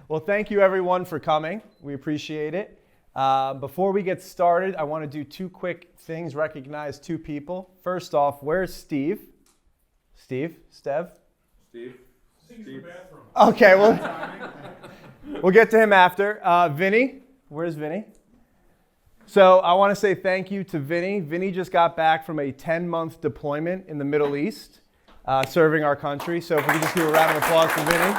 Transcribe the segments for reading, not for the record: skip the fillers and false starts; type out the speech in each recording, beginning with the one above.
Well, thank you everyone for coming. We appreciate it. Before we get started, I want to do two quick things, recognize two people. First off, where's Steve? Steve? Stev? Steve? He's in the bathroom. Okay, well, we'll get to him after. Vinny? Where's Vinny? So I want to say thank you to Vinny. Vinny just got back from a 10-month deployment in the Middle East, serving our country. So if we could just give a round of applause for Vinny.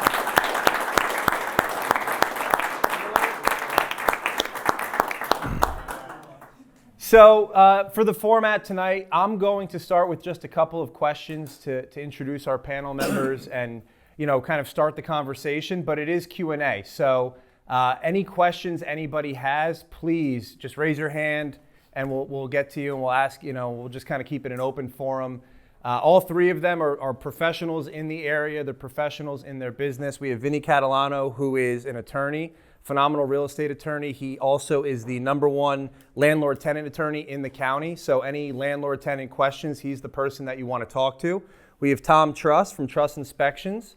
So for the format tonight, I'm going to start with just a couple of questions to introduce our panel members and kind of start the conversation, but it is Q&A. So any questions anybody has, please just raise your hand and we'll get to you and we'll ask, we'll just kind of keep it an open forum. All three of them are professionals in the area. They're professionals in their business. We have Vincent Catalano, who is an attorney, phenomenal real estate attorney. He also is the #1 landlord-tenant attorney in the county. So any landlord-tenant questions, he's the person that you want to talk to. We have Tom Truss from Truss Inspections.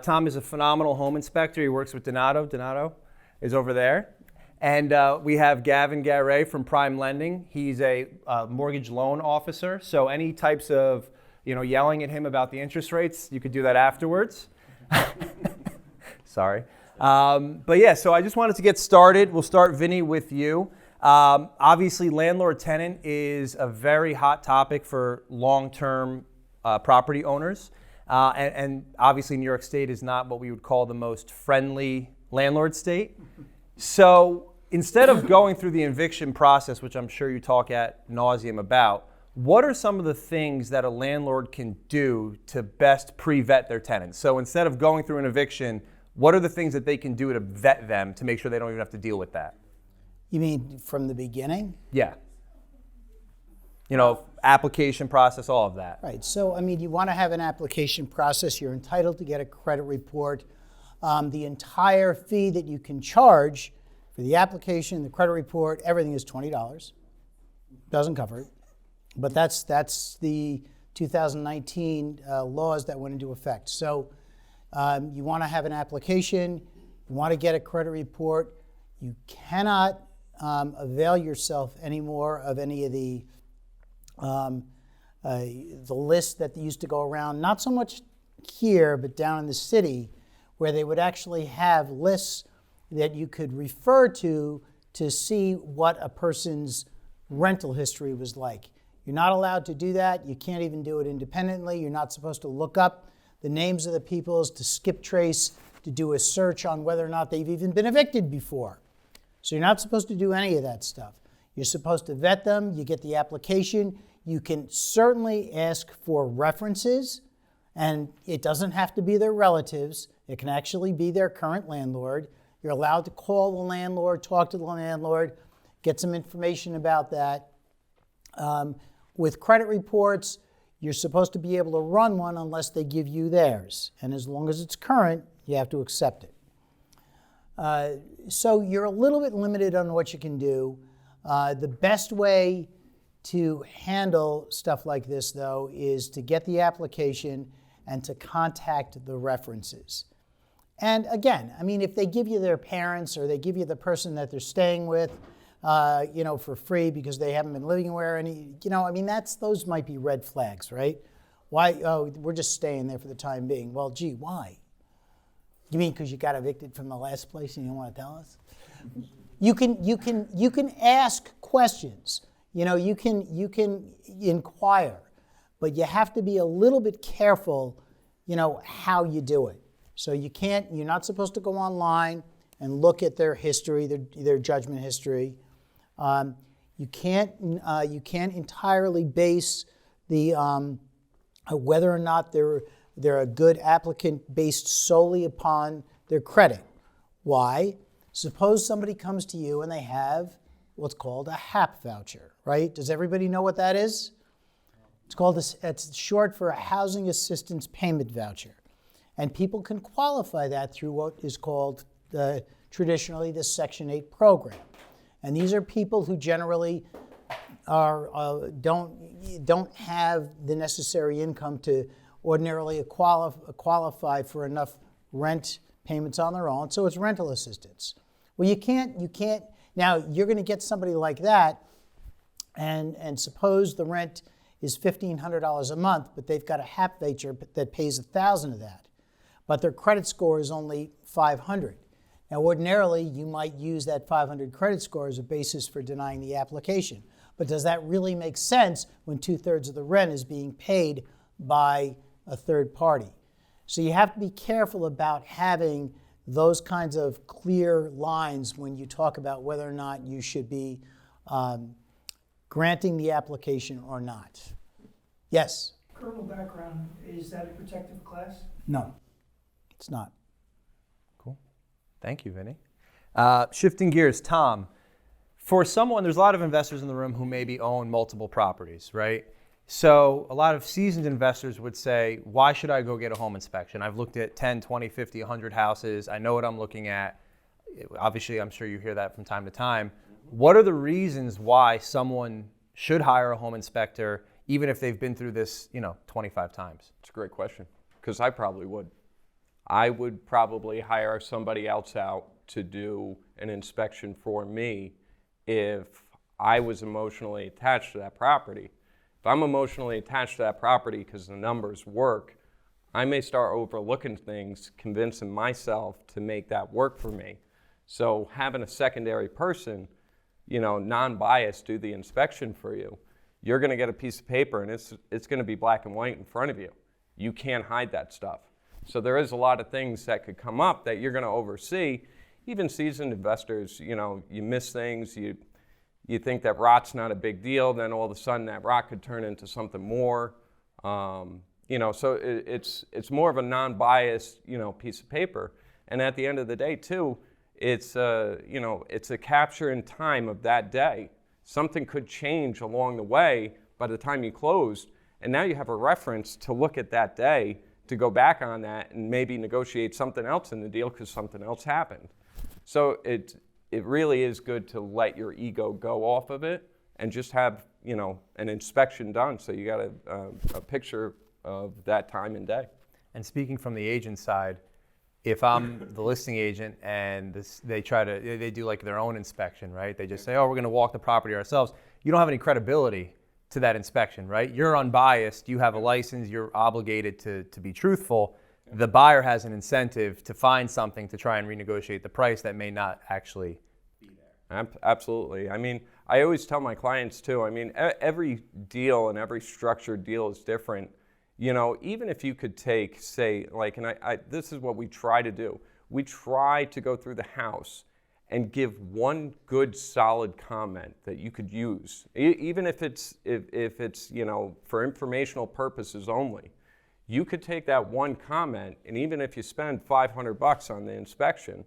Tom is a phenomenal home inspector. He works with Donato. Donato is over there. And we have Gavin Garay from Prime Lending. He's a mortgage loan officer. So any types of, yelling at him about the interest rates, you could do that afterwards. Sorry. But yeah, so I just wanted to get started. We'll start, Vinny, with you. Obviously, landlord-tenant is a very hot topic for long-term property owners. And obviously, New York State is not what we would call the most friendly landlord state. So instead of going through the eviction process, which I'm sure you talk ad nauseum about, what are some of the things that a landlord can do to best pre-vet their tenants? So instead of going through an eviction, what are the things that they can do to vet them to make sure they don't even have to deal with that? You mean from the beginning? Yeah. Application process, all of that. Right. So, you want to have an application process. You're entitled to get a credit report. The entire fee that you can charge for the application, the credit report, everything is $20. Doesn't cover it. But that's the 2019 laws that went into effect. So you want to have an application. You want to get a credit report. You cannot avail yourself anymore of any of the list that used to go around, not so much here, but down in the city, where they would actually have lists that you could refer to see what a person's rental history was like. You're not allowed to do that. You can't even do it independently. You're not supposed to look up the names of the people, to skip trace, to do a search on whether or not they've even been evicted before. So you're not supposed to do any of that stuff. You're supposed to vet them. You get the application. You can certainly ask for references, and it doesn't have to be their relatives. It can actually be their current landlord. You're allowed to call the landlord, talk to the landlord, get some information about that. With credit reports, you're supposed to be able to run one unless they give you theirs. And as long as it's current, you have to accept it. So you're a little bit limited on what you can do. The best way to handle stuff like this, though, is to get the application and to contact the references. And again, if they give you their parents or they give you the person that they're staying with, for free because they haven't been living anywhere, those might be red flags, right? Why? Oh, we're just staying there for the time being. Well, gee, why? You mean because you got evicted from the last place and you don't want to tell us? You can ask questions. You can inquire, but you have to be a little bit careful, how you do it. So you're not supposed to go online and look at their history, their judgment history. You can't entirely base the whether or not they're a good applicant based solely upon their credit. Why? Suppose somebody comes to you and they have what's called a HAP voucher, right? Does everybody know what that is? It's short for a Housing Assistance Payment Voucher. And people can qualify that through what is called traditionally the Section 8 program. And these are people who generally don't have the necessary income to ordinarily qualify for enough rent payments on their own, so it's rental assistance. Well, you can't, now you're going to get somebody like that, and suppose the rent is $1,500 a month, but they've got a HAP voucher that pays $1,000 of that, but their credit score is only 500. Now, ordinarily, you might use that 500 credit score as a basis for denying the application, but does that really make sense when 2/3 of the rent is being paid by a third party? So you have to be careful about having those kinds of clear lines when you talk about whether or not you should be granting the application or not. Yes? Criminal background, is that a protective class? No, it's not. Cool. Thank you, Vinny. Shifting gears, Tom, for someone, there's a lot of investors in the room who maybe own multiple properties, right? So a lot of seasoned investors would say, why should I go get a home inspection? I've looked at 10, 20, 50, 100 houses. I know what I'm looking at. Obviously, I'm sure you hear that from time to time. What are the reasons why someone should hire a home inspector, even if they've been through this, 25 times? It's a great question, because I probably would. I would probably hire somebody else out to do an inspection for me if I was emotionally attached to that property. If I'm emotionally attached to that property because the numbers work, I may start overlooking things, convincing myself to make that work for me. So having a secondary person, non-biased, do the inspection for you, you're going to get a piece of paper and it's going to be black and white in front of you. You can't hide that stuff. So there is a lot of things that could come up that you're going to oversee. Even seasoned investors, you miss things, you think that rot's not a big deal, then all of a sudden that rot could turn into something more. So it's more of a non-biased, piece of paper. And at the end of the day, too, it's a capture in time of that day. Something could change along the way by the time you closed, and now you have a reference to look at that day to go back on that and maybe negotiate something else in the deal because something else happened. So it really is good to let your ego go off of it and just have, an inspection done. So you got a picture of that time and day. And speaking from the agent side, if I'm the listing agent and they do like their own inspection, right? They just say, oh, we're going to walk the property ourselves. You don't have any credibility to that inspection, right? You're unbiased. You have a license. You're obligated to be truthful. The buyer has an incentive to find something to try and renegotiate the price that may not actually be there. Absolutely. I mean, I always tell my clients too, every deal and every structured deal is different. Even if you could take, say, this is what we try to do. We try to go through the house and give one good solid comment that you could use, even if it's for informational purposes only. You could take that one comment, and even if you spend $500 on the inspection,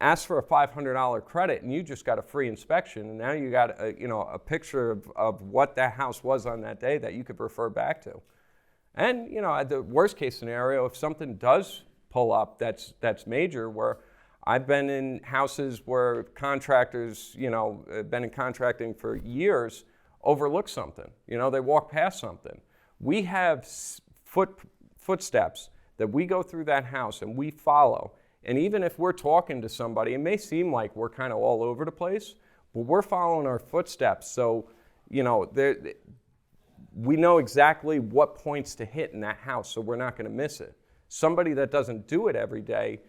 ask for a $500 credit, and you just got a free inspection, and now you got a picture of what that house was on that day that you could refer back to. And the worst case scenario, if something does pull up that's major, where I've been in houses where contractors, been in contracting for years, overlook something. They walk past something. We have footsteps that we go through that house and we follow. And even if we're talking to somebody, it may seem like we're kind of all over the place, but we're following our footsteps. So, we know exactly what points to hit in that house, so we're not going to miss it. Somebody that doesn't do it every day,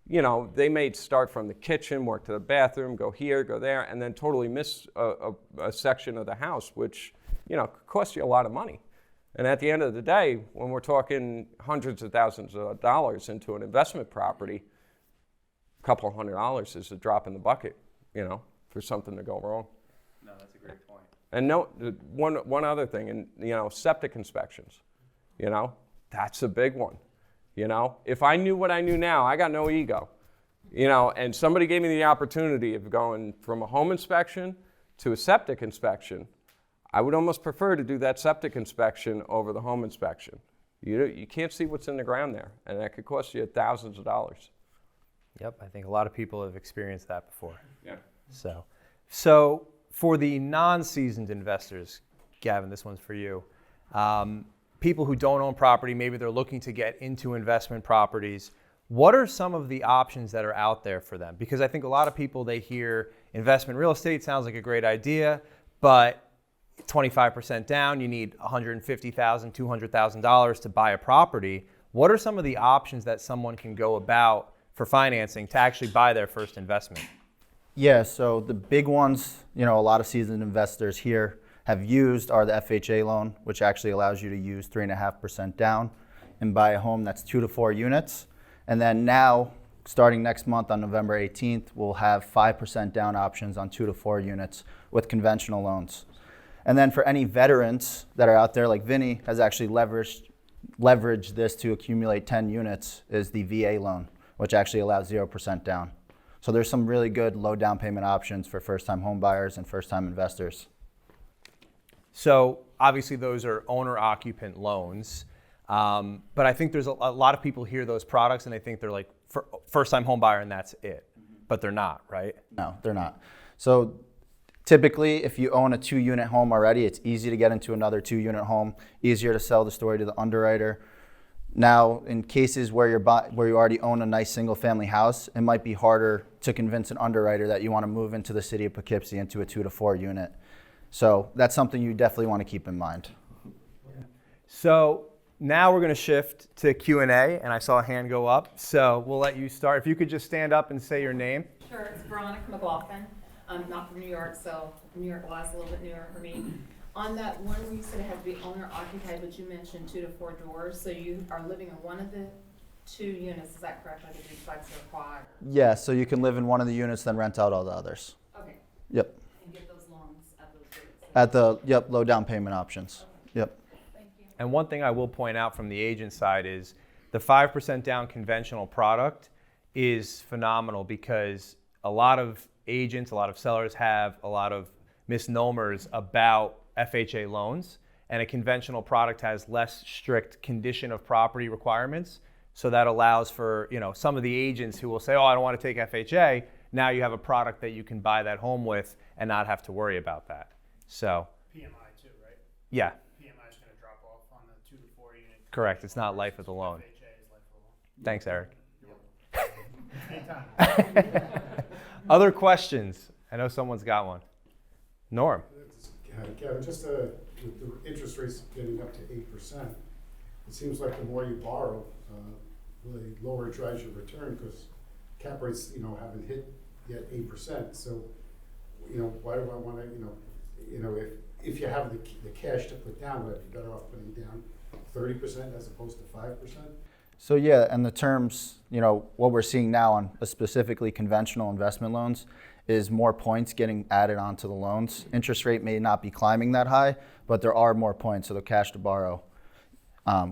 they may start from the kitchen, work to the bathroom, go here, go there, and then totally miss a section of the house, which, could cost you a lot of money. And at the end of the day, when we're talking hundreds of thousands of dollars into an investment property, a couple of $100 is a drop in the bucket, for something to go wrong. No, that's a great point. And one other thing, and septic inspections, that's a big one. If I knew what I knew now, I got no ego, and somebody gave me the opportunity of going from a home inspection to a septic inspection, I would almost prefer to do that septic inspection over the home inspection. You can't see what's in the ground there, and that could cost you thousands of dollars. Yep, I think a lot of people have experienced that before. Yeah. So for the non-seasoned investors, Gavin, this one's for you. People who don't own property, maybe they're looking to get into investment properties. what are some of the options that are out there for them? Because I think a lot of people, they hear investment real estate sounds like a great idea, but 25% down, you need $150,000, $200,000 to buy a property. What are some of the options that someone can go about for financing to actually buy their first investment? Yeah, so the big ones, a lot of seasoned investors here have used are the FHA loan, which actually allows you to use 3.5% down and buy a home that's 2 to 4 units. And then now, starting next month on November 18th, we'll have 5% down options on 2 to 4 units with conventional loans. And then for any veterans that are out there, like Vinny has actually leveraged this to accumulate 10 units, is the VA loan, which actually allows 0% down. So there's some really good low down payment options for first-time home buyers and first-time investors. So obviously those are owner-occupant loans, but I think there's a lot of people hear those products and they think they're like first-time home buyer and that's it, but they're not, right? No, they're not. So typically, if you own a 2-unit home already, it's easy to get into another 2-unit home, easier to sell the story to the underwriter. Now, in cases where you already own a nice single-family house, it might be harder to convince an underwriter that you want to move into the city of Poughkeepsie into a 2 to 4 unit. So that's something you definitely want to keep in mind. So now we're going to shift to Q&A, and I saw a hand go up, so we'll let you start. If you could just stand up and say your name. Sure, it's Veronica McLaughlin. I'm not from New York, so New York law is a little bit newer for me. On that one where you said it had to be owner occupied, but you mentioned 2 to 4 doors, so you are living in one of the 2 units, is that correct, like a duplex or a quad? Yeah, so you can live in one of the units, then rent out all the others. Okay, Yep. and get those loans at those rates? At the, low down payment options. Yep. Thank you. And one thing I will point out from the agent side is the 5% down conventional product is phenomenal because a lot of agents, a lot of sellers have a lot of misnomers about FHA loans, and a conventional product has less strict condition of property requirements. So that allows for, some of the agents who will say, oh, I don't want to take FHA. Now you have a product that you can buy that home with and not have to worry about that. So PMI too, right? yeah, PMI is going to drop off on the 2 to 4 unit. correct. It's not life of the loan. FHA is life of the loan. Thanks, Eric. Anytime. Other questions? I know someone's got one. Norm. Gavin, just with the interest rates getting up to 8%, it seems like the more you borrow, the lower it drives your return because cap rates, haven't hit yet 8%. So, why do I want to, if you have the cash to put down, would I be better off putting down 30% as opposed to 5%? So yeah, and the terms, what we're seeing now on specifically conventional investment loans is more points getting added onto the loans. Interest rate may not be climbing that high, but there are more points, so the cash to borrow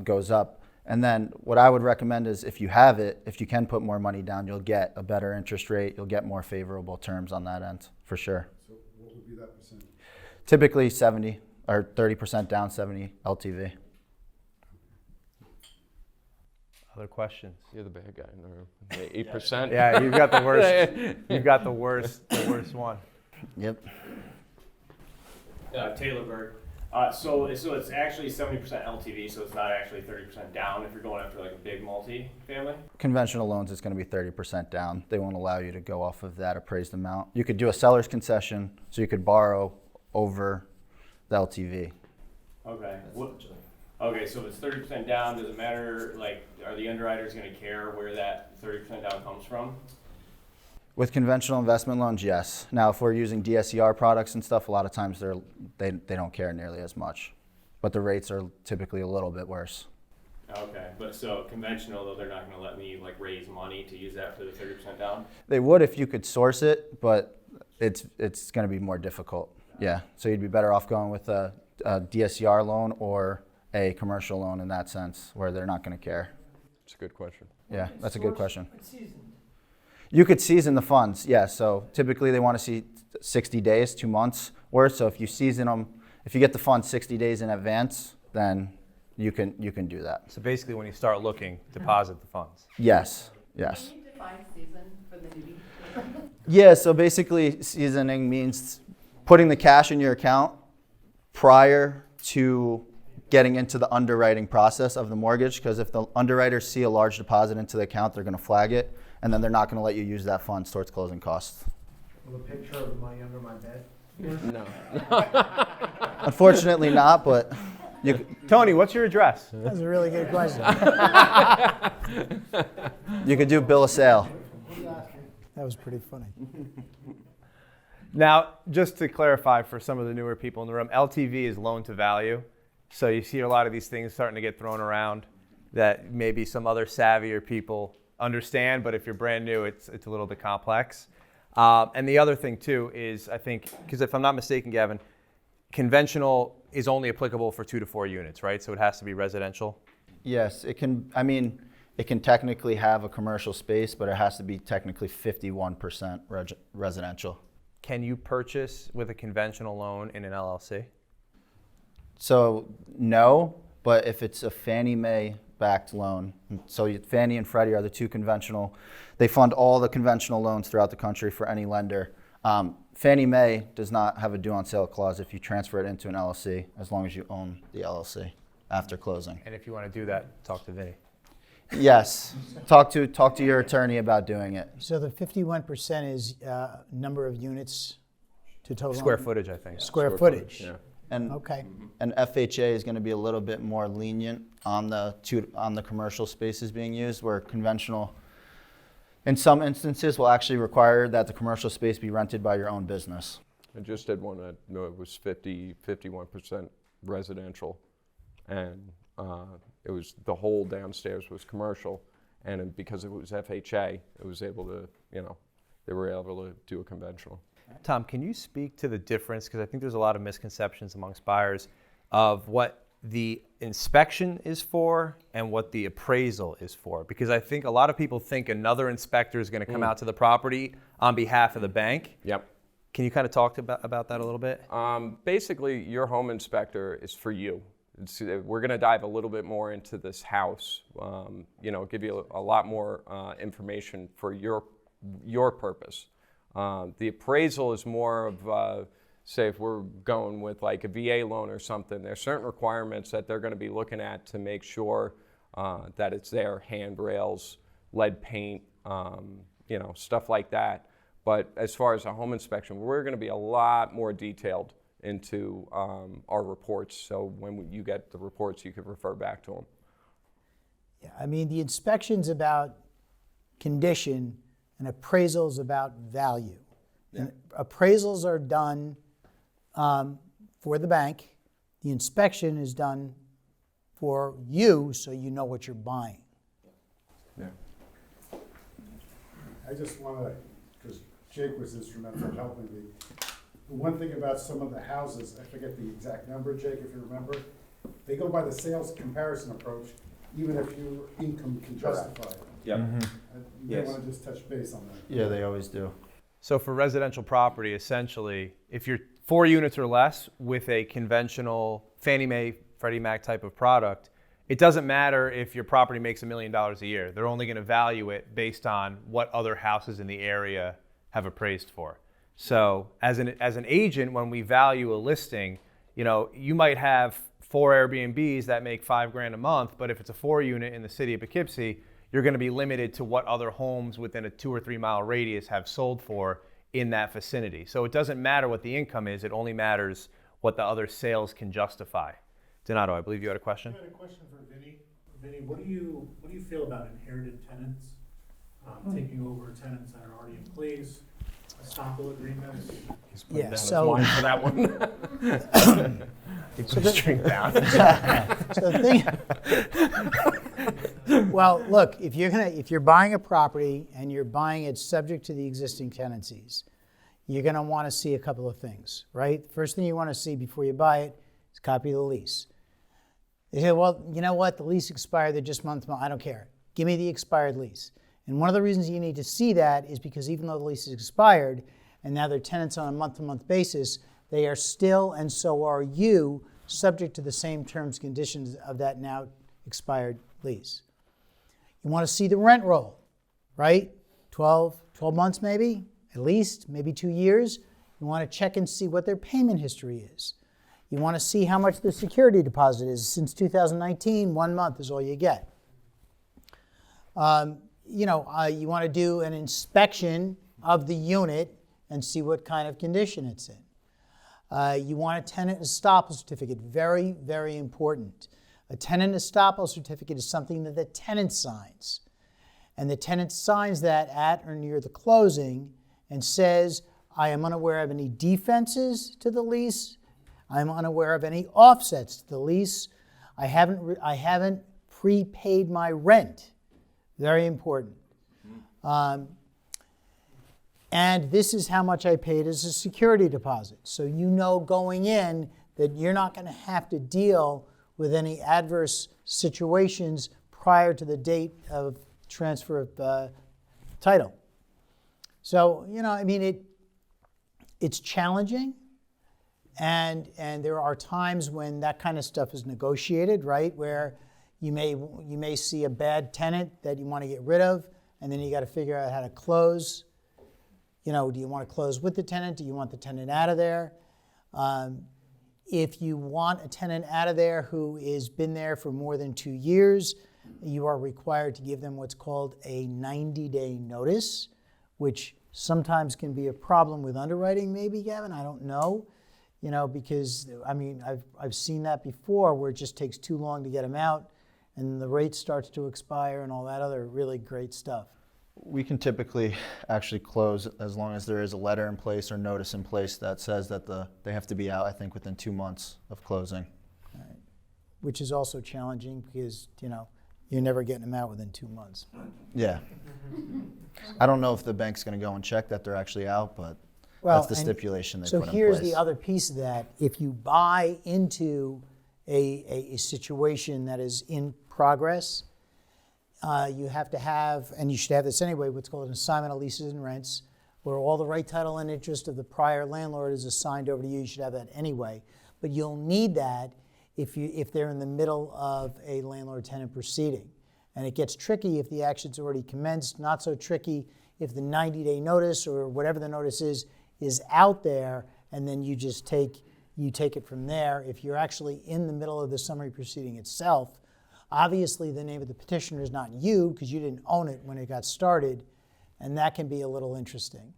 goes up. And then what I would recommend is if you have it, if you can put more money down, you'll get a better interest rate, you'll get more favorable terms on that end, for sure. So what would be that percent? Typically 70 or 30% down, 70 LTV. Other questions? You're the bad guy in the room. 8%? Yeah, you've got the worst. You've got the worst one. Yep. Taylor Berg. So it's actually 70% LTV, so it's not actually 30% down if you're going after like a big multi-family. Conventional loans, it's going to be 30% down. They won't allow you to go off of that appraised amount. You could do a seller's concession, so you could borrow over the LTV. Okay. Okay, so if it's 30% down, does it matter, like, are the underwriters going to care where that 30% down comes from? With conventional investment loans, yes. Now, if we're using DSCR products and stuff, a lot of times they don't care nearly as much. But the rates are typically a little bit worse. Okay, but so conventional, though, they're not going to let me, like, raise money to use that for the 30% down? They would if you could source it, but it's going to be more difficult. Yeah, so you'd be better off going with a DSCR loan or a commercial loan in that sense, where they're not going to care. It's a good question. Yeah, that's a good question. It's seasoned. You could season the funds, yeah. So typically they want to see 60 days, 2 months worth. So if you season them, if you get the funds 60 days in advance, then you can do that. So basically, when you start looking, deposit the funds. Yes, yes. Can you define season for the newbie? Yeah, so basically seasoning means putting the cash in your account prior to getting into the underwriting process of the mortgage, because if the underwriters see a large deposit into the account, they're going to flag it, and then they're not going to let you use that funds towards closing costs. Will a picture of the money under my bed? No. Unfortunately not, but Tony, what's your address? That's a really good question. you could do bill of sale. That was pretty funny. Now, just to clarify for some of the newer people in the room, LTV is loan to value. So you see a lot of these things starting to get thrown around that maybe some other savvier people understand, but if you're brand new, it's a little bit complex. And the other thing too is, I think, because if I'm not mistaken, Gavin, conventional is only applicable for 2 to 4 units, right? So it has to be residential. Yes, it can. I mean, it can technically have a commercial space, but it has to be technically 51% residential. Can you purchase with a conventional loan in an LLC? So no, but if it's a Fannie Mae backed loan, so Fannie and Freddie are the two conventional, they fund all the conventional loans throughout the country for any lender. Fannie Mae does not have a due on sale clause if you transfer it into an LLC, as long as you own the LLC after closing. And if you want to do that, talk to Vinny. Yes, talk to your attorney about doing it. So the 51% is number of units to total? Square footage, I think. Square footage. Yeah. And Okay. and FHA is going to be a little bit more lenient on the commercial spaces being used, where conventional, in some instances, will actually require that the commercial space be rented by your own business. I just did one that it was 51% residential, and it was the whole downstairs was commercial, and because it was FHA, it was able to, they were able to do a conventional. Tom, can you speak to the difference, because I think there's a lot of misconceptions amongst buyers of what the inspection is for and what the appraisal is for? Because I think a lot of people think another inspector is going to come out to the property on behalf of the bank. Yep. Can you kind of talk about that a little bit? Basically, your home inspector is for you. We're going to dive a little bit more into this house, give you a lot more information for your purpose. The appraisal is more of, say, if we're going with like a VA loan or something, there's certain requirements that they're going to be looking at to make sure that it's there, handrails, lead paint, stuff like that. But as far as a home inspection, we're going to be a lot more detailed into our reports. So when you get the reports, you can refer back to them. Yeah, I mean, the inspection's about condition and appraisals about value. Yeah. And appraisals are done for the bank. The inspection is done for you, so you know what you're buying. Yeah. I just want to, because Jake was instrumental in helping me. The one thing about some of the houses, I forget the exact number, Jake, if you remember, they go by the sales comparison approach, even if your income can justify it. Yep. You may Yes. want to just touch base on that. Yeah, they always do. So for residential property, essentially, if you're 4 units or less with a conventional Fannie Mae, Freddie Mac type of product, it doesn't matter if your property makes $1 million a year. They're only going to value it based on what other houses in the area have appraised for. So as an agent, when we value a listing, you might have 4 Airbnbs that make $5,000 a month, but if it's a 4 unit in the city of Poughkeepsie, you're going to be limited to what other homes within a 2 or 3 mile radius have sold for in that vicinity. So it doesn't matter what the income is, it only matters what the other sales can justify. Donato, I believe you had a question? I had a question for Vinny. Vinny, what do you feel about inherited tenants, taking over tenants that are already in place, estoppel agreements? Yeah, so For that one. So drink down. So the thing, well, look, if you're buying a property and you're buying it subject to the existing tenancies, you're going to want to see a couple of things, right? First thing you want to see before you buy it is a copy of the lease. They say, well, you know what? The lease expired. They're just month to month. I don't care. Give me the expired lease. And one of the reasons you need to see that is because even though the lease is expired and now they're tenants on a month-to-month basis, they are still, and so are you, subject to the same terms and conditions of that now expired lease. You want to see the rent roll, right? 12 months maybe, at least, maybe 2 years. You want to check and see what their payment history is. You want to see how much the security deposit is. Since 2019, 1 month is all you get. You want to do an inspection of the unit and see what kind of condition it's in. You want a tenant estoppel certificate. Very, very important. A tenant estoppel certificate is something that the tenant signs. And the tenant signs that at or near the closing and says, I am unaware of any defenses to the lease. I'm unaware of any offsets to the lease. I haven't prepaid my rent. Very important. And this is how much I paid as a security deposit. So you know going in that you're not going to have to deal with any adverse situations prior to the date of transfer of title. So, it's challenging, and there are times when that kind of stuff is negotiated, right? Where you may see a bad tenant that you want to get rid of, and then you got to figure out how to close. Do you want to close with the tenant? Do you want the tenant out of there? If you want a tenant out of there who has been there for more than 2 years, you are required to give them what's called a 90-day notice, which sometimes can be a problem with underwriting, maybe, Gavin, I don't know. Because, I've seen that before where it just takes too long to get them out and the rate starts to expire and all that other really great stuff. We can typically actually close as long as there is a letter in place or notice in place that says that they have to be out, I think, within 2 months of closing. Right. Which is also challenging because, you're never getting them out within 2 months. Yeah. I don't know if the bank's going to go and check that they're actually out, but that's the stipulation they put in place. So here's the other piece of that. If you buy into a situation that is in progress, you have to have, and you should have this anyway, what's called an assignment of leases and rents, where all the right, title, and interest of the prior landlord is assigned over to you. You should have that anyway. But you'll need that if they're in the middle of a landlord-tenant proceeding. And it gets tricky if the action's already commenced, not so tricky if the 90-day notice or whatever the notice is out there, and then you just take it from there. If you're actually in the middle of the summary proceeding itself, obviously the name of the petitioner is not you because you didn't own it when it got started, and that can be a little interesting.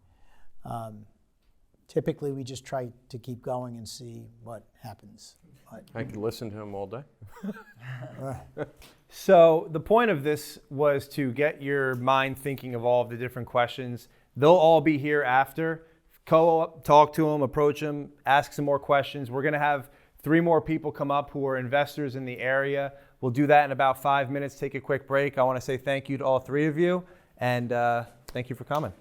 Typically, we just try to keep going and see what happens. I could listen to him all day. So the point of this was to get your mind thinking of all of the different questions. They'll all be here after. Go up, talk to them, approach them, ask some more questions. We're going to have 3 more people come up who are investors in the area. We'll do that in about 5 minutes, take a quick break. I want to say thank you to all 3 of you, and thank you for coming.